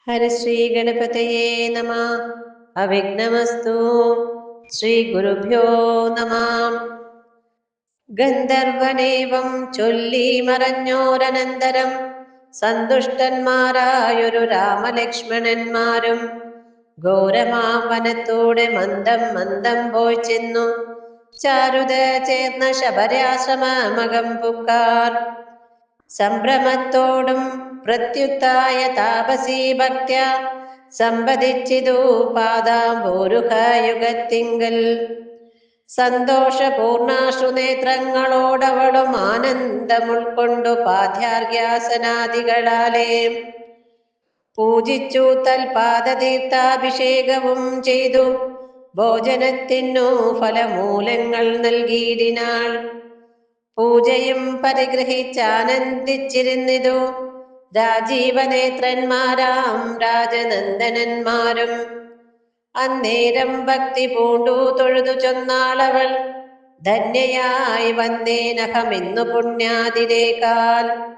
ഹരശ്രീ ഗണപതയേ നമ. അവിഘ്നമസ്തു. ശ്രീ ഗുരുഭ്യോ നമ. ഗന്ധർവനേവം ചൊല്ലി മറഞ്ഞോരനന്തരം സന്തുഷ്ടന്മാരായൊരു രാമലക്ഷ്മണന്മാരും ഘോരമാം വനത്തൂടെ മന്ദം മന്ദം പോയി ചെന്നു ചാരുത ചേർന്ന ശബരാശ്രമമകം പുക്കാർ. സംഭ്രമത്തോടും പ്രത്യുത്തായ താപസീ ഭക്ത്യ സമ്പതിച്ചിതു പാദാംബോരുഹയുഗത്തിങ്കൽ. സന്തോഷപൂർണാശ്രുനേത്രങ്ങളോടവളും ആനന്ദമുൾക്കൊണ്ടു പാദ്യാർഘ്യാസനാദികളാലേ പൂജിച്ചു തൽപാദതീർത്ഥാഭിഷേകവും ചെയ്തു ഭോജനത്തിനു ഫലമൂലങ്ങൾ നൽകിയിടിനാൾ. പൂജയും പരിഗ്രഹിച്ചാനന്ദിച്ചിരുന്നിതു രാജീവനേത്രന്മാരാം രാജനന്ദനന്മാരും. അന്നേരം ഭക്തി പൂണ്ടു തൊഴുതു ചൊന്നാളവൾ, ധന്യയായി വന്നേനഹമിന്നു പുണ്യാതിരേക്കാൽ.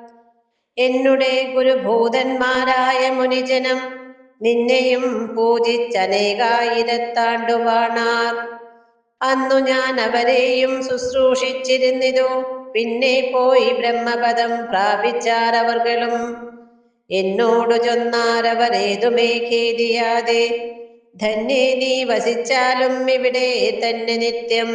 എന്നുടെ ഗുരുഭൂതന്മാരായ മുനിജനം നിന്നെയും പൂജിച്ചനേകായിരത്താണ്ടുവാണാർ. അന്നു ഞാൻ അവരെയും ശുശ്രൂഷിച്ചിരുന്നിതു. പിന്നെ പോയി ബ്രഹ്മപദം പ്രാപിച്ചാരവർകളും. എന്നോടു ചൊന്നാരവരേതുമേ ഖേദിയാതെ, ധന്യേ നീ വസിച്ചാലും ഇവിടെ തന്നെ നിത്യം.